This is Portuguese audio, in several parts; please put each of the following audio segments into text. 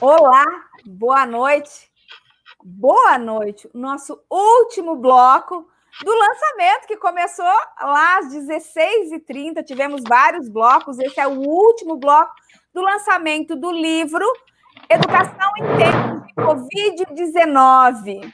Olá, boa noite. Boa noite. Nosso último bloco do lançamento, que começou lá às 16h30. Tivemos vários blocos. Esse é o último bloco do lançamento do livro Educação em Tempos de Covid-19.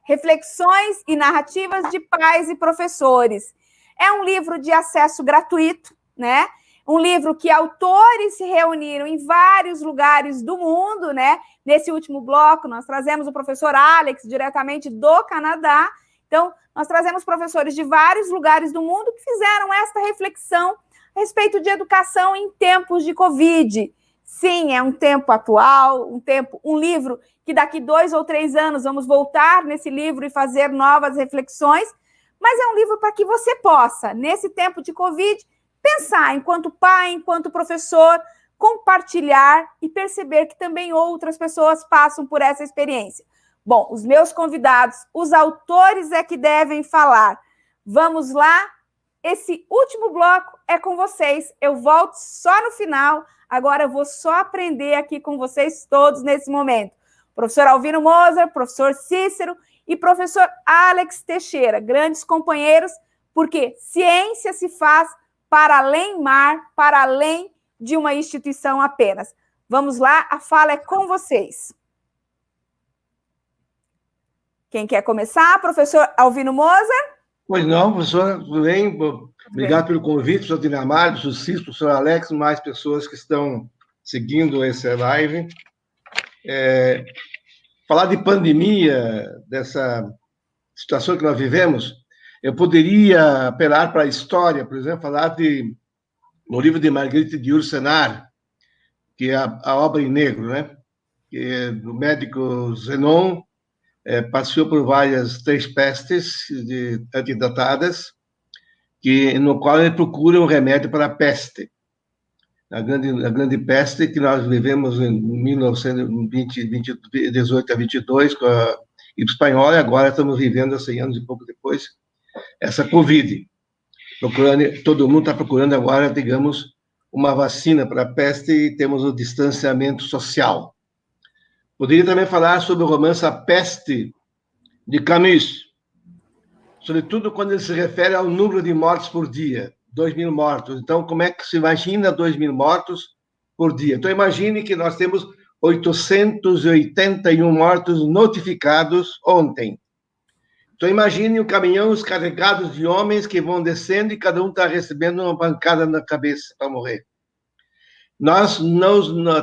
Reflexões e narrativas de pais e professores. É um livro de acesso gratuito, né? Um livro que autores se reuniram em vários lugares do mundo, né? Nesse último bloco, nós trazemos o professor Alex, diretamente do Canadá. Então, nós trazemos professores de vários lugares do mundo que fizeram esta reflexão a respeito de educação em tempos de Covid. Sim, é um tempo atual, um livro que daqui 2 ou 3 anos vamos voltar nesse livro e fazer novas reflexões, mas é um livro para que você possa, nesse tempo de Covid, pensar enquanto pai, enquanto professor, compartilhar e perceber que também outras pessoas passam por essa experiência. Bom, os meus convidados, os autores é que devem falar. Vamos lá? Esse último bloco é com vocês. Eu volto só no final. Agora eu vou só aprender aqui com vocês todos nesse momento. Professor Alvino Moser, professor Cícero e professor Alex Teixeira, grandes companheiros, porque ciência se faz para além mar, para além de uma instituição apenas. Vamos lá, a fala é com vocês. Quem quer começar? Professor Alvino Moser? Pois não, professora, tudo bem? Obrigado pelo convite, professor Dinamar, professor Cícero, professor Alex, mais pessoas que estão seguindo essa live. Falar de pandemia, dessa situação que nós vivemos, eu poderia apelar para a história, por exemplo, falar no livro de Marguerite de Yourcenar, que é a obra em negro, né? Que é do médico Zenon, passou por várias 3 pestes antidatadas, no qual ele procura um remédio para a peste. A grande peste que nós vivemos em 1918 a 22, com a gripe espanhola, e agora estamos vivendo, há 100 anos e pouco depois, essa Covid. Todo mundo está procurando agora, digamos, uma vacina para a peste e temos o distanciamento social. Poderia também falar sobre o romance A Peste, de Camus, sobretudo quando ele se refere ao número de mortes por dia, 2.000 mortos. Então, como é que se imagina 2.000 mortos por dia? Então, imagine que nós temos 881 mortos notificados ontem. Então, imagine um caminhão carregados de homens que vão descendo e cada um está recebendo uma pancada na cabeça para morrer.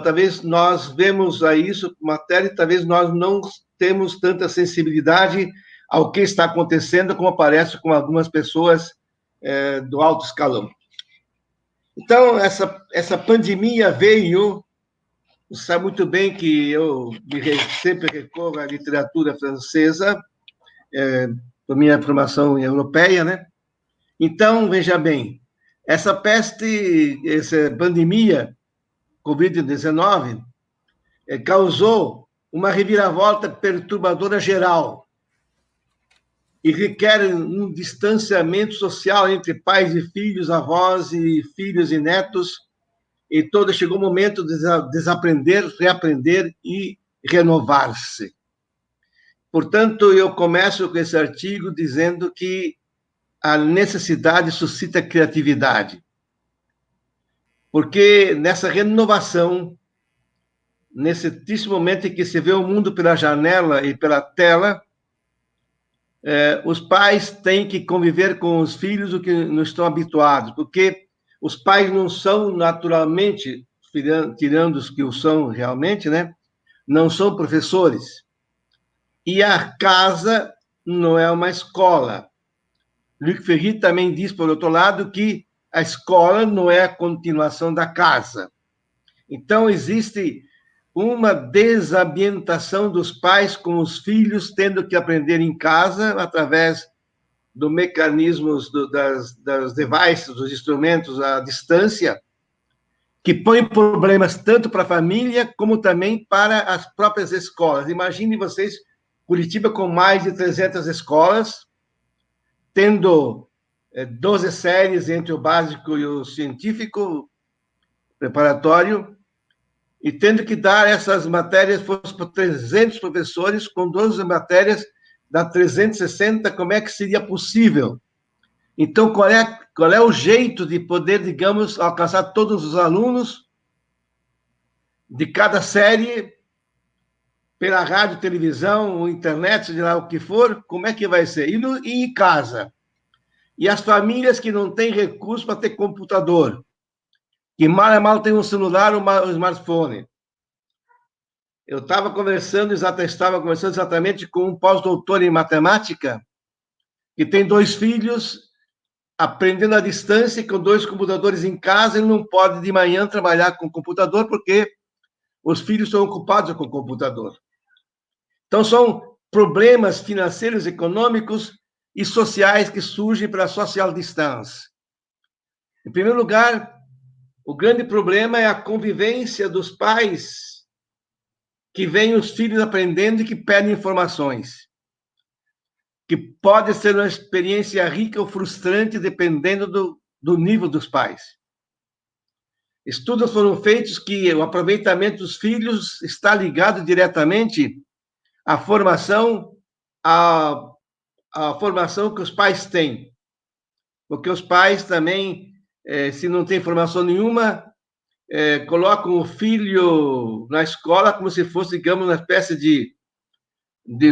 Talvez nós vemos a isso, matéria, talvez nós não temos tanta sensibilidade ao que está acontecendo, como aparece com algumas pessoas do alto escalão. Então, essa pandemia veio, você sabe muito bem que eu sempre recorro à literatura francesa, por minha formação europeia, né? Então, veja bem, essa pandemia, Covid-19, causou uma reviravolta perturbadora geral e requer um distanciamento social entre pais e filhos, avós e filhos e netos, e chegou o momento de desaprender, reaprender e renovar-se. Portanto, eu começo com esse artigo dizendo que a necessidade suscita criatividade, porque nessa renovação, nesse triste momento em que se vê o mundo pela janela e pela tela, os pais têm que conviver com os filhos o que não estão habituados, porque os pais não são naturalmente, tirando os que o são realmente, né? Não são professores. E a casa não é uma escola. Luc Ferry também diz, por outro lado, que a escola não é a continuação da casa. Então, existe uma desambientação dos pais com os filhos, tendo que aprender em casa, através dos mecanismos das devices, dos instrumentos à distância, que põe problemas tanto para a família, como também para as próprias escolas. Imagine vocês, Curitiba com mais de 300 escolas, tendo 12 séries entre o básico e o científico preparatório, e tendo que dar essas matérias fosse para 300 professores, com 12 matérias, dá 360, como é que seria possível? Então, qual é o jeito de poder, digamos, alcançar todos os alunos de cada série, pela rádio, televisão, ou internet, seja lá o que for, como é que vai ser? E em casa? E as famílias que não têm recurso para ter computador, que mal tem um celular ou um smartphone. Eu estava conversando exatamente com um pós-doutor em matemática, que tem 2 filhos, aprendendo à distância, com 2 computadores em casa, ele não pode de manhã trabalhar com computador, porque os filhos são ocupados com o computador. Então, são problemas financeiros, econômicos e sociais que surgem pela social distance. Em primeiro lugar, o grande problema é a convivência dos pais que veem os filhos aprendendo e que pedem informações, que pode ser uma experiência rica ou frustrante, dependendo do nível dos pais. Estudos foram feitos que o aproveitamento dos filhos está ligado diretamente à formação, à formação que os pais têm. Porque os pais também, se não têm formação nenhuma, colocam o filho na escola como se fosse, digamos, uma espécie de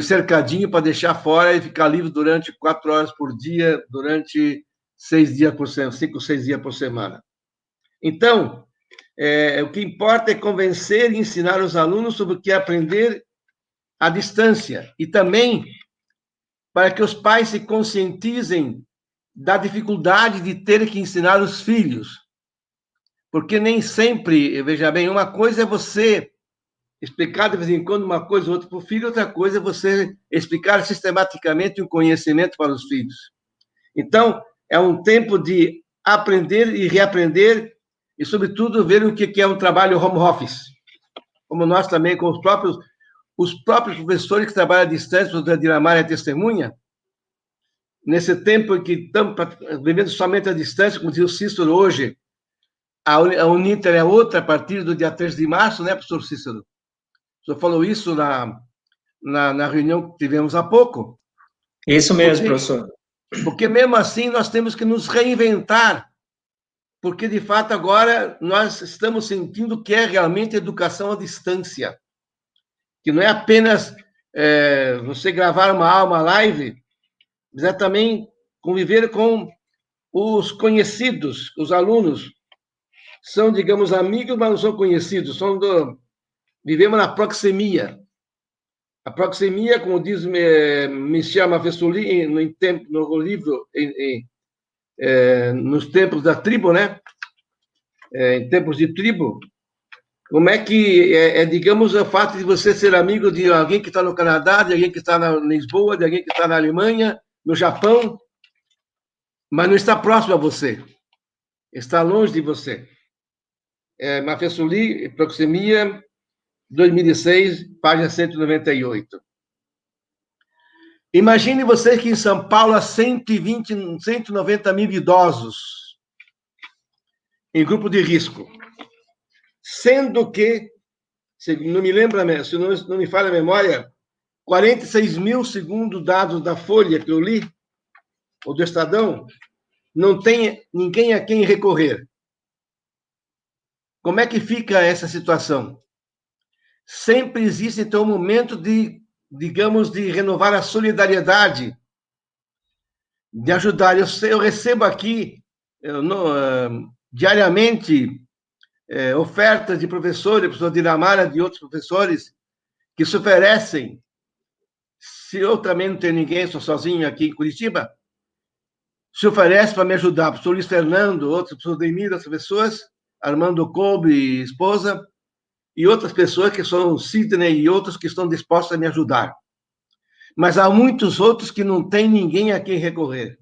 cercadinho para deixar fora e ficar livre durante 4 horas por dia, durante 6 dias por semana, 5, 6 dias por semana. Então, o que importa é convencer e ensinar os alunos sobre o que é aprender à distância, e também para que os pais se conscientizem da dificuldade de ter que ensinar os filhos. Porque nem sempre, veja bem, uma coisa é você explicar de vez em quando uma coisa ou outra para o filho, outra coisa é você explicar sistematicamente um conhecimento para os filhos. Então, é um tempo de aprender e reaprender e, sobretudo, ver o que é um trabalho home office. Como nós também, com os próprios professores que trabalham à distância, o Dinamarca é testemunha, nesse tempo em que estamos vivendo somente à distância, como diz o Cícero hoje, a Uninter é outra a partir do dia 3 de março, né, professor Cícero? O senhor falou isso na reunião que tivemos há pouco. Isso mesmo, professor. Porque mesmo assim nós temos que nos reinventar, porque de fato agora nós estamos sentindo que é realmente educação à distância, que não é apenas você gravar uma live, mas é também conviver com os conhecidos, os alunos. São, digamos, amigos, mas não são conhecidos, vivemos na proxemia. A proxemia, como diz Michel Mafessoli no livro Nos Tempos da Tribo, né? Em tempos de tribo, como é que digamos, o fato de você ser amigo de alguém que está no Canadá, de alguém que está na Lisboa, de alguém que está na Alemanha, no Japão, mas não está próximo a você, está longe de você. Mafessoli, Proxemia, 2006, página 198. Imagine vocês que em São Paulo há 190 mil idosos em grupo de risco, sendo que, se não me lembra, se não me falha a memória, 46 mil, segundo dados da Folha que eu li, ou do Estadão, não tem ninguém a quem recorrer. Como é que fica essa situação? Sempre existe, então, um momento de, digamos, de renovar a solidariedade, de ajudar. Eu recebo aqui, diariamente, ofertas de professores, professor Dinamara, de outros professores, que se oferecem. Se eu também não tenho ninguém, sou sozinho aqui em Curitiba, se oferece para me ajudar. O professor Luiz Fernando, outros, o professor Demir, outras pessoas, Armando Kolbe, esposa, e outras pessoas que são Sidney e outros que estão dispostos a me ajudar. Mas há muitos outros que não têm ninguém a quem recorrer.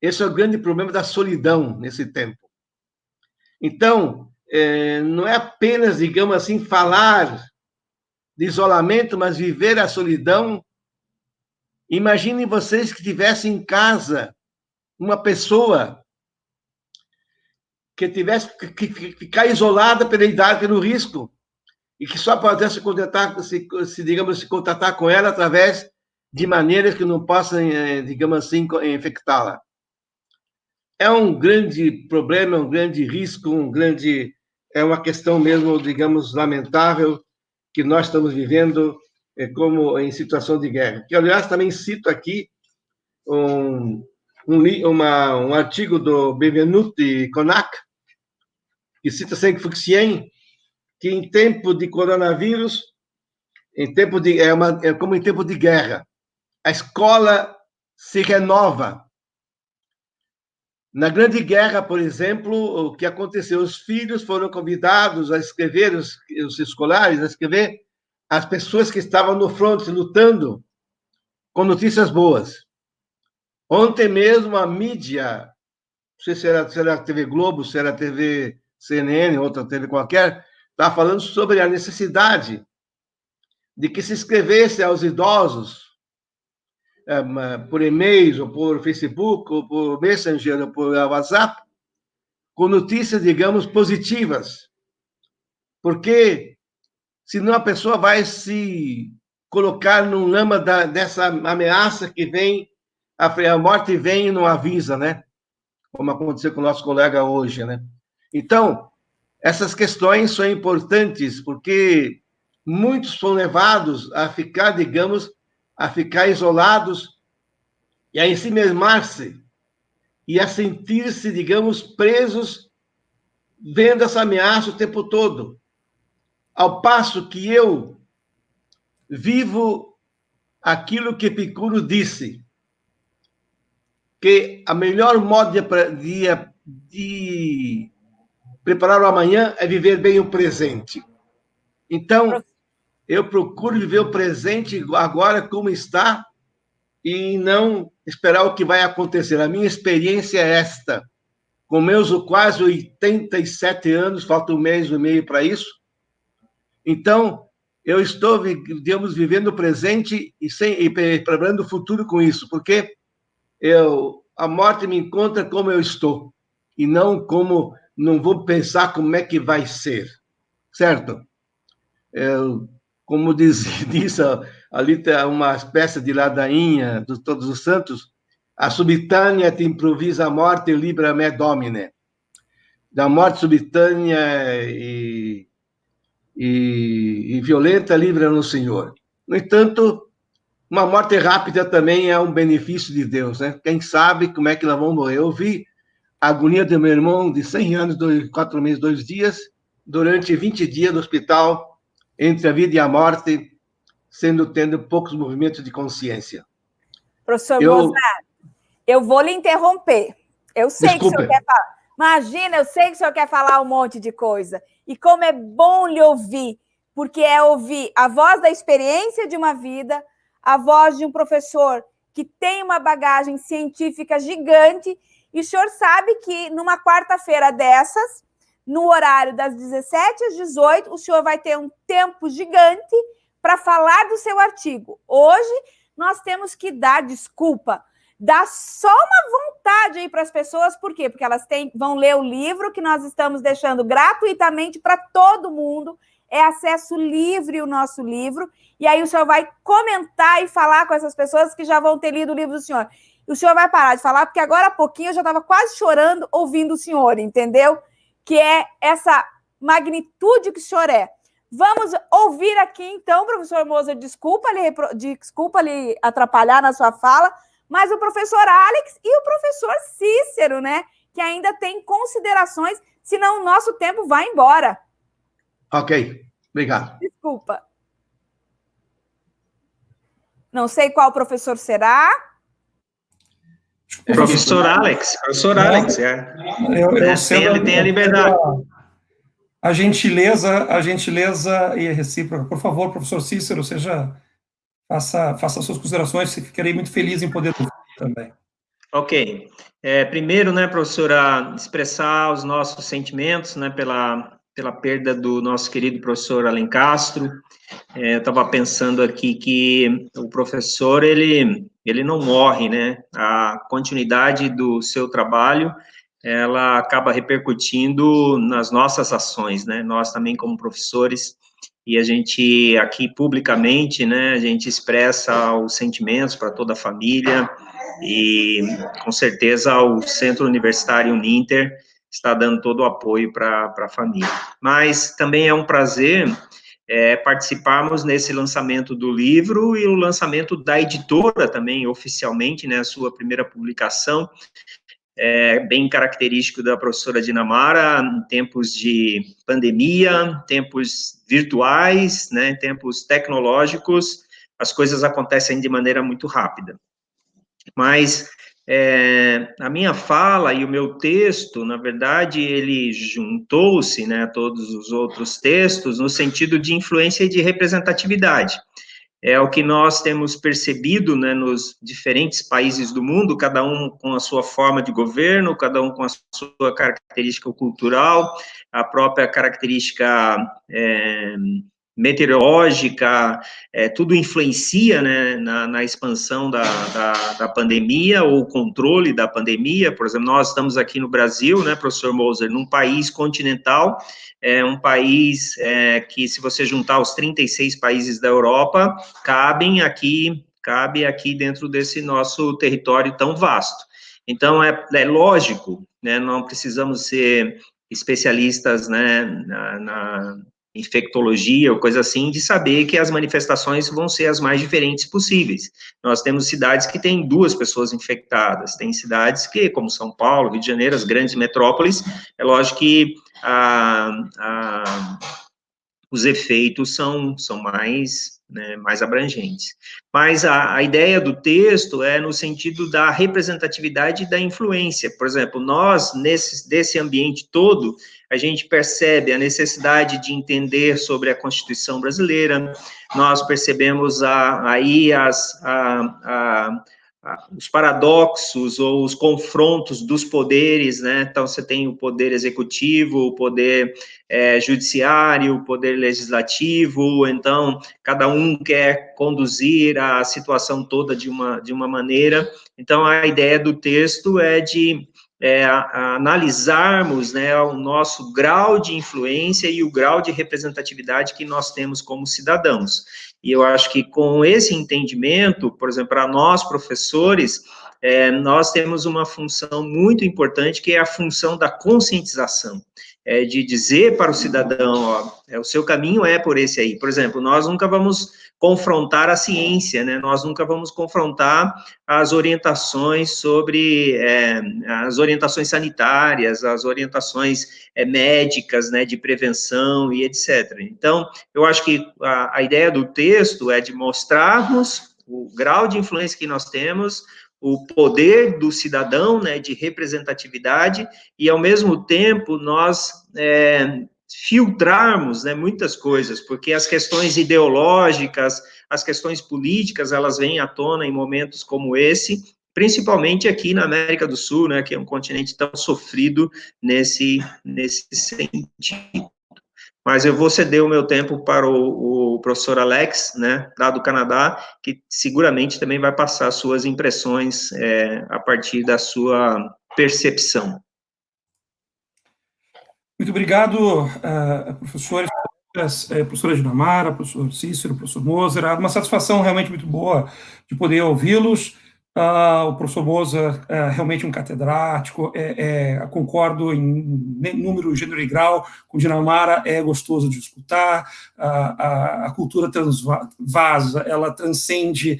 Esse é o grande problema da solidão nesse tempo. Então, não é apenas, digamos assim, falar de isolamento, mas viver a solidão. Imaginem vocês que tivessem em casa uma pessoa que tivesse que ficar isolada pela idade, pelo risco, e que só pudesse se contatar com ela através de maneiras que não possam, digamos assim, infectá-la. É um grande problema, um grande risco, é uma questão mesmo, digamos, lamentável que nós estamos vivendo como em situação de guerra. Que, aliás, também cito aqui um artigo do Benvenuti Konak, que cita Saint-Fuxien, que em tempo de coronavírus, como em tempo de guerra, a escola se renova. Na Grande Guerra, por exemplo, o que aconteceu? Os filhos foram convidados a escrever, os escolares, a escrever as pessoas que estavam no fronte, lutando, com notícias boas. Ontem mesmo, a mídia, não sei se era a TV Globo, se era a TV CNN, outra TV qualquer, estava falando sobre a necessidade de que se escrevesse aos idosos, por e-mails, ou por Facebook, ou por Messenger, ou por WhatsApp, com notícias, digamos, positivas. Porque senão a pessoa vai se colocar no lama dessa ameaça que vem, a morte vem e não avisa, né? Como aconteceu com o nosso colega hoje, né? Então, essas questões são importantes, porque muitos são levados a ficar, digamos, a ficar isolados e a ensimesmar-se e a sentir-se, digamos, presos, vendo essa ameaça o tempo todo. Ao passo que eu vivo aquilo que Epicuro disse, que a melhor modo de preparar o amanhã é viver bem o presente. Então, eu procuro viver o presente agora como está e não esperar o que vai acontecer. A minha experiência é esta. Com meus quase 87 anos, falta um mês e meio para isso. Então, eu estou, digamos, vivendo o presente e preparando o futuro com isso, porque a morte me encontra como eu estou, e não vou pensar como é que vai ser, certo? Como diz ali tem uma espécie de ladainha de Todos os Santos, a subitânea te improvisa a morte, libera me domine. Da morte subitânea e violenta, livra-nos, Senhor. No entanto, uma morte rápida também é um benefício de Deus, né? Quem sabe como é que nós vamos morrer? Eu vi a agonia do meu irmão de 100 anos, 4 meses, 2 dias, durante 20 dias no hospital, entre a vida e a morte, tendo poucos movimentos de consciência. Professor Mozart, eu vou lhe interromper. Eu sei que o senhor quer falar. Imagina, eu sei que o senhor quer falar um monte de coisa. E como é bom lhe ouvir, porque é ouvir a voz da experiência de uma vida, a voz de um professor que tem uma bagagem científica gigante, e o senhor sabe que numa quarta-feira dessas, no horário das 17 às 18, o senhor vai ter um tempo gigante para falar do seu artigo. Hoje, nós temos que dar desculpa, dar só uma vontade aí para as pessoas, por quê? Porque elas vão ler o livro que nós estamos deixando gratuitamente para todo mundo, é acesso livre o nosso livro, e aí o senhor vai comentar e falar com essas pessoas que já vão ter lido o livro do senhor. E o senhor vai parar de falar, porque agora há pouquinho eu já estava quase chorando ouvindo o senhor, entendeu? Que é essa magnitude que o senhor é. Vamos ouvir aqui, então, professor Mozart, desculpa lhe atrapalhar na sua fala, mas o professor Alex e o professor Cícero, né? Que ainda tem considerações, senão o nosso tempo vai embora. Ok, obrigado. Desculpa. Não sei qual professor será. Professor Alex, é. Ele tem a liberdade. A gentileza e recíproca. Por favor, professor Cícero, faça suas considerações, ficarei muito feliz em poder ouvir também. Ok. Primeiro, né, professora, expressar os nossos sentimentos, né, pela perda do nosso querido professor Alencastro. Eu estava pensando aqui que o professor, ele não morre, né? A continuidade do seu trabalho ela acaba repercutindo nas nossas ações, né? Nós também, como professores, e a gente aqui publicamente, né, a gente expressa os sentimentos para toda a família, e com certeza o Centro Universitário Uninter está dando todo o apoio para a família. Mas também é um prazer participarmos nesse lançamento do livro e o lançamento da editora também, oficialmente, né, a sua primeira publicação, bem característico da professora Dinamara, em tempos de pandemia, tempos virtuais, né, tempos tecnológicos, as coisas acontecem de maneira muito rápida. Mas a minha fala e o meu texto, na verdade, ele juntou-se, né, a todos os outros textos, no sentido de influência e de representatividade. É o que nós temos percebido, né, nos diferentes países do mundo, cada um com a sua forma de governo, cada um com a sua característica cultural, a própria característica meteorológica, tudo influencia, né, na expansão da pandemia, ou controle da pandemia. Por exemplo, nós estamos aqui no Brasil, né, professor Moser, num país continental, um país que, se você juntar os 36 países da Europa, cabe aqui dentro desse nosso território tão vasto. Então, é lógico, né, não precisamos ser especialistas, né, na infectologia ou coisa assim, de saber que as manifestações vão ser as mais diferentes possíveis. Nós temos cidades que têm 2 pessoas infectadas, tem cidades que, como São Paulo, Rio de Janeiro, as grandes metrópoles, é lógico que os efeitos são mais, né, mais abrangentes. Mas a ideia do texto é no sentido da representatividade e da influência. Por exemplo, nós, desse ambiente todo, a gente percebe a necessidade de entender sobre a Constituição brasileira, nós percebemos aí os paradoxos ou os confrontos dos poderes, né? Então, você tem o poder executivo, o poder judiciário, o poder legislativo, então, cada um quer conduzir a situação toda de uma maneira. Então, a ideia do texto é de analisarmos, né, o nosso grau de influência e o grau de representatividade que nós temos como cidadãos. E eu acho que com esse entendimento, por exemplo, para nós professores, nós temos uma função muito importante, que é a função da conscientização, de dizer para o cidadão, ó, o seu caminho é por esse aí. Por exemplo, nós nunca vamos confrontar a ciência, né? Nós nunca vamos confrontar as orientações sobre as orientações sanitárias, as orientações médicas, né, de prevenção e etc. Então, eu acho que a ideia do texto é de mostrarmos o grau de influência que nós temos, o poder do cidadão, né, de representatividade, e, ao mesmo tempo, nós filtrarmos, né, muitas coisas, porque as questões ideológicas, as questões políticas, elas vêm à tona em momentos como esse, principalmente aqui na América do Sul, né, que é um continente tão sofrido nesse sentido. Mas eu vou ceder o meu tempo para o professor Alex, né, lá do Canadá, que seguramente também vai passar suas impressões a partir da sua percepção. Muito obrigado, professores, professora Dinamara, professor Cícero, professor Moser. É uma satisfação realmente muito boa de poder ouvi-los. O professor Moser é realmente um catedrático, concordo em número, gênero e grau com Dinamara, é gostoso de escutar, a cultura transvasa, ela transcende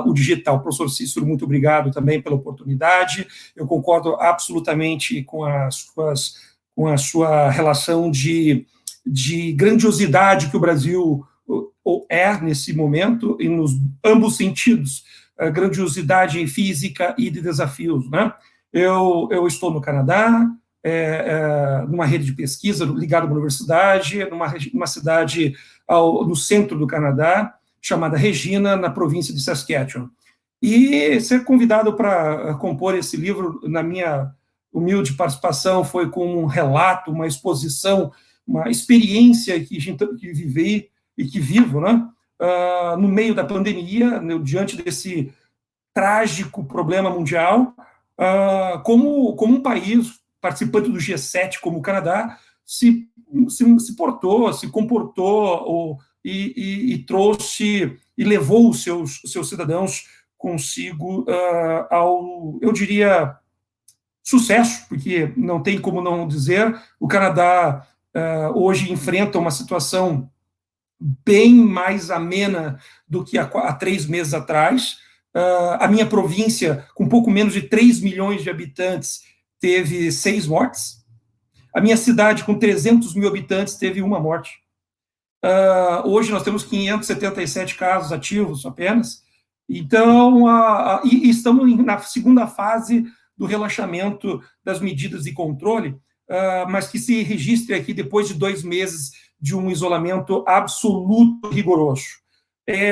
o digital. Professor Cícero, muito obrigado também pela oportunidade, eu concordo absolutamente com a sua relação de grandiosidade que o Brasil nesse momento, e nos ambos sentidos, grandiosidade física e de desafios, né? Eu estou no Canadá, numa rede de pesquisa ligada a uma universidade, numa cidade no centro do Canadá, chamada Regina, na província de Saskatchewan. E ser convidado para compor esse livro, na minha humilde participação, foi com um relato, uma exposição, uma experiência que vivi e que vivo, né? No meio da pandemia, diante desse trágico problema mundial, como um país participante do G7 como o Canadá, se portou, se comportou e trouxe e levou os seus cidadãos consigo ao, eu diria, sucesso, porque não tem como não dizer, o Canadá hoje enfrenta uma situação bem mais amena do que há 3 meses atrás. A minha província, com pouco menos de 3 milhões de habitantes, teve 6 mortes. A minha cidade, com 300 mil habitantes, teve 1 morte. Hoje nós temos 577 casos ativos apenas. Então, e estamos na segunda fase do relaxamento das medidas de controle, mas que se registre aqui depois de 2 meses de um isolamento absoluto rigoroso.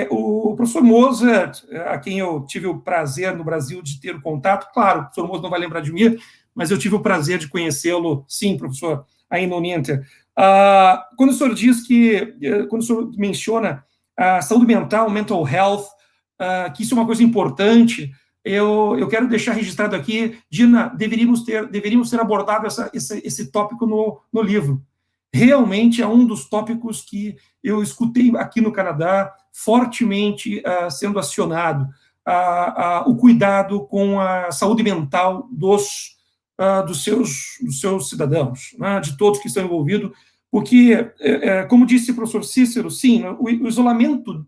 O professor Moser, a quem eu tive o prazer no Brasil de ter o contato, claro, o professor Moser não vai lembrar de mim, mas eu tive o prazer de conhecê-lo, sim, professor, aí no Ninter. Quando o senhor diz que, quando o senhor menciona a saúde mental, mental health, que isso é uma coisa importante, eu quero deixar registrado aqui, Dina, deveríamos ter abordado esse tópico no livro. Realmente é um dos tópicos que eu escutei aqui no Canadá, fortemente sendo acionado, o cuidado com a saúde mental dos seus cidadãos, né, de todos que estão envolvidos, porque, como disse o professor Cícero, sim, o isolamento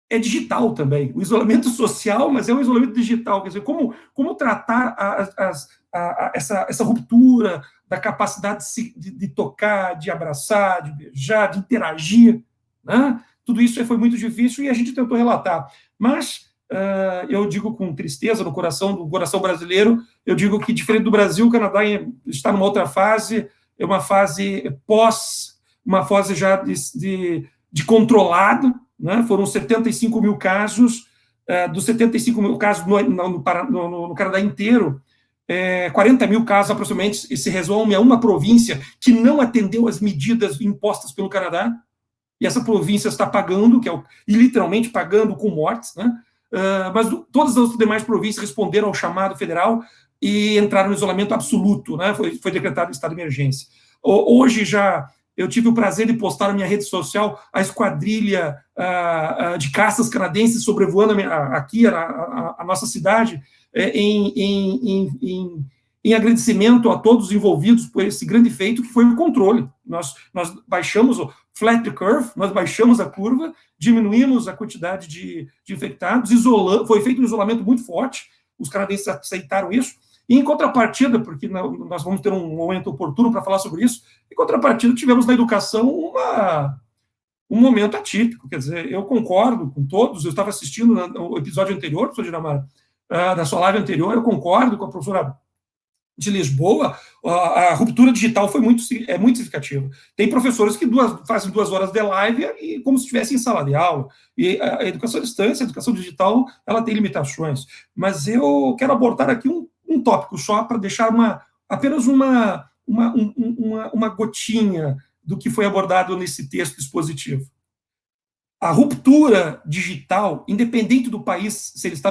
é digital também, o isolamento social, mas é um isolamento digital, quer dizer, como tratar essa ruptura da capacidade de tocar, de abraçar, de beijar, de interagir, né? Tudo isso foi muito difícil e a gente tentou relatar, mas eu digo com tristeza no coração brasileiro, eu digo que, diferente do Brasil, o Canadá está numa outra fase, é uma fase uma fase já de controlado, né? Foram 75 mil casos, dos 75 mil casos no Canadá inteiro, 40 mil casos aproximadamente se resolvem a uma província que não atendeu às medidas impostas pelo Canadá, e essa província está pagando, e literalmente pagando com mortes, né? Mas todas as demais províncias responderam ao chamado federal e entraram no isolamento absoluto, né? Foi decretado estado de emergência. Hoje já eu tive o prazer de postar na minha rede social a esquadrilha de caças canadenses sobrevoando aqui a nossa cidade, em agradecimento a todos os envolvidos por esse grande feito que foi o controle. Nós baixamos o flat curve, nós baixamos a curva, diminuímos a quantidade de infectados, foi feito um isolamento muito forte, os canadenses aceitaram isso, e em contrapartida, porque nós vamos ter um momento oportuno para falar sobre isso, em contrapartida tivemos na educação um momento atípico, quer dizer, eu concordo com todos, eu estava assistindo no episódio anterior, professor Dinamarra, da sua live anterior, eu concordo com a professora de Lisboa, a ruptura digital foi muito significativa. Tem professores que fazem 2 horas de live e como se estivesse em sala de aula. E a educação à distância, a educação digital, ela tem limitações. Mas eu quero abordar aqui um tópico só para deixar apenas uma gotinha do que foi abordado nesse texto expositivo. A ruptura digital, independente do país, se ele está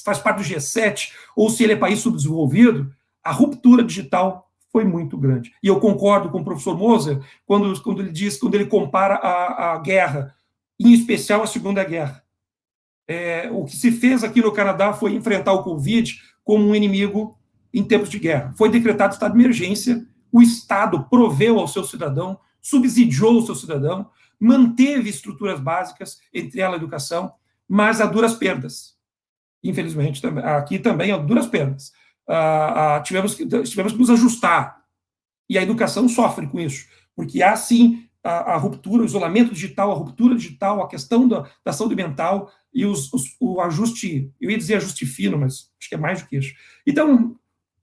faz parte do G7 ou se ele é país subdesenvolvido, a ruptura digital foi muito grande. E eu concordo com o professor Moser quando ele compara a guerra, em especial a Segunda Guerra. O que se fez aqui no Canadá foi enfrentar o Covid como um inimigo em tempos de guerra. Foi decretado estado de emergência, o Estado proveu ao seu cidadão, subsidiou o seu cidadão, manteve estruturas básicas, entre elas a educação, mas a duras perdas. Infelizmente, aqui também a duras perdas. Tivemos que nos ajustar. E a educação sofre com isso, porque há, sim, a ruptura, o isolamento digital, a ruptura digital, a questão da saúde mental e o ajuste, eu ia dizer ajuste fino, mas acho que é mais do que isso. Então,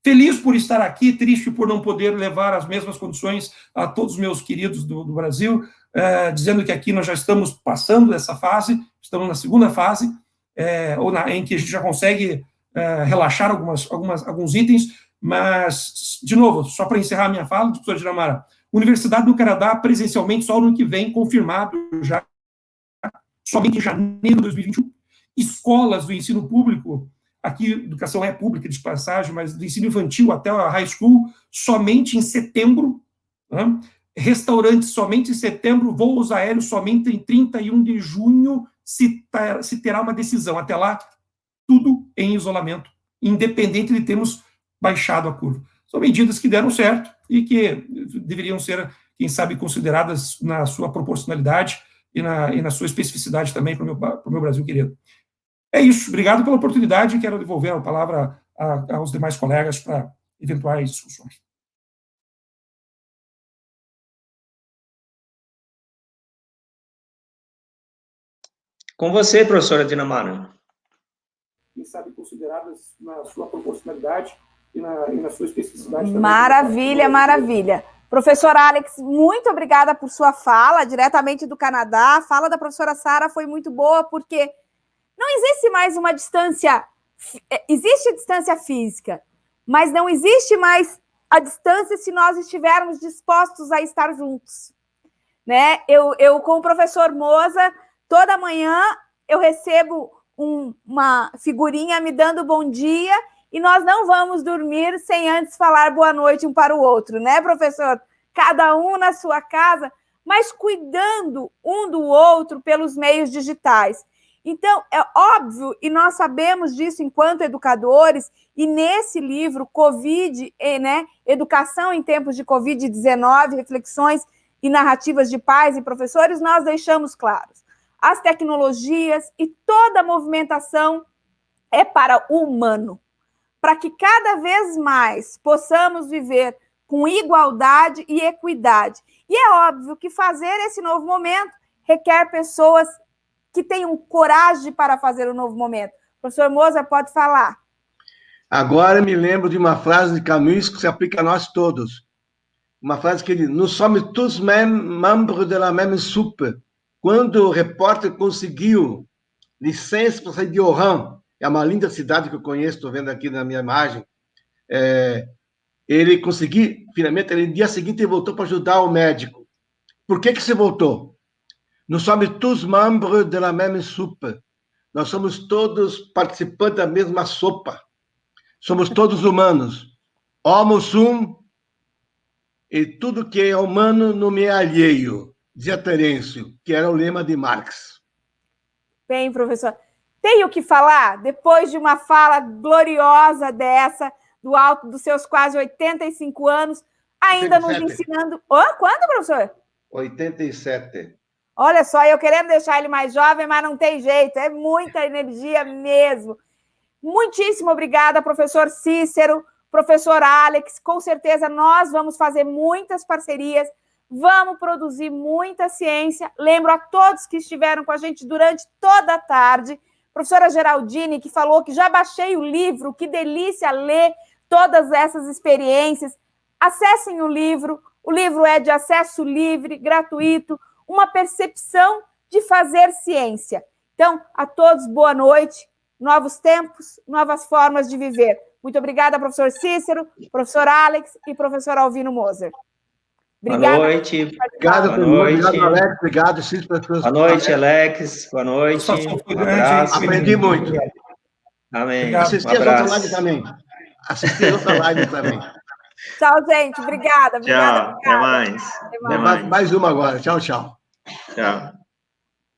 feliz por estar aqui, triste por não poder levar as mesmas condições a todos os meus queridos do Brasil, dizendo que aqui nós já estamos passando dessa fase, estamos na segunda fase, em que a gente já consegue relaxar alguns itens, mas, de novo, só para encerrar a minha fala, professor Dinamarra, Universidade do Canadá, presencialmente, só no ano que vem, confirmado já, somente em janeiro de 2021, escolas do ensino público, aqui educação é pública de passagem, mas do ensino infantil até a high school, somente em setembro, né? Restaurantes somente em setembro, voos aéreos somente em 31 de junho se terá uma decisão. Até lá, tudo em isolamento, independente de termos baixado a curva. São medidas que deram certo e que deveriam ser, quem sabe, consideradas na sua proporcionalidade e na sua especificidade também para o meu Brasil querido. É isso, obrigado pela oportunidade e quero devolver a palavra aos demais colegas para eventuais discussões. Com você, professora Dinamara. Quem sabe consideradas na sua proporcionalidade e na sua especificidade. Maravilha, maravilha. Professor Alex, muito obrigada por sua fala, diretamente do Canadá. A fala da professora Sara foi muito boa, porque não existe mais uma distância, existe a distância física, mas não existe mais a distância se nós estivermos dispostos a estar juntos. Né? Eu com o professor Moza, toda manhã eu recebo uma figurinha me dando bom dia e nós não vamos dormir sem antes falar boa noite um para o outro, né, professor? Cada um na sua casa, mas cuidando um do outro pelos meios digitais. Então, é óbvio, e nós sabemos disso enquanto educadores, e nesse livro, Covid, né, Educação em Tempos de Covid-19, Reflexões e Narrativas de Pais e Professores, nós deixamos claros. As tecnologias e toda a movimentação é para o humano, para que cada vez mais possamos viver com igualdade e equidade. E é óbvio que fazer esse novo momento requer pessoas que tenham coragem para fazer o novo momento. Professor Moza, pode falar. Agora me lembro de uma frase de Camus que se aplica a nós todos. Uma frase que diz: Nous sommes tous membres de la même soupe. Quando o repórter conseguiu licença para sair de Oran, é uma linda cidade que eu conheço, estou vendo aqui na minha imagem, ele conseguiu, finalmente, no dia seguinte ele voltou para ajudar o médico. Por que você voltou? Nous sommes tous membres de la même soupe. Nós somos todos participantes da mesma sopa. Somos todos humanos. Homo sum, e tudo que é humano não me é alheio, dizia Terêncio, que era o lema de Marx. Bem, professor, tenho que falar, depois de uma fala gloriosa dessa, do alto dos seus quase 85 anos, ainda 87. Nos ensinando... Oh, quando, professor? 87. Olha só, eu querendo deixar ele mais jovem, mas não tem jeito, é muita energia mesmo. Muitíssimo obrigada, professor Cícero, professor Alex, com certeza nós vamos fazer muitas parcerias, vamos produzir muita ciência. Lembro a todos que estiveram com a gente durante toda a tarde, professora Geraldine, que falou que já baixei o livro, que delícia ler todas essas experiências. Acessem o livro é de acesso livre, gratuito, uma percepção de fazer ciência. Então, a todos, boa noite, novos tempos, novas formas de viver. Muito obrigada, professor Cícero, professor Alex e professor Alvino Moser. Obrigada. Boa noite. Obrigado, obrigado, Alex. Obrigado, Cícero. Boa noite, Alex. Boa noite. Um abraço. Aprendi muito. Amém. Assisti a outra live também. Assisti a outra live também. Tchau, gente. Obrigada. Tchau. Até mais. Mais uma agora. Tchau, tchau. Tchau.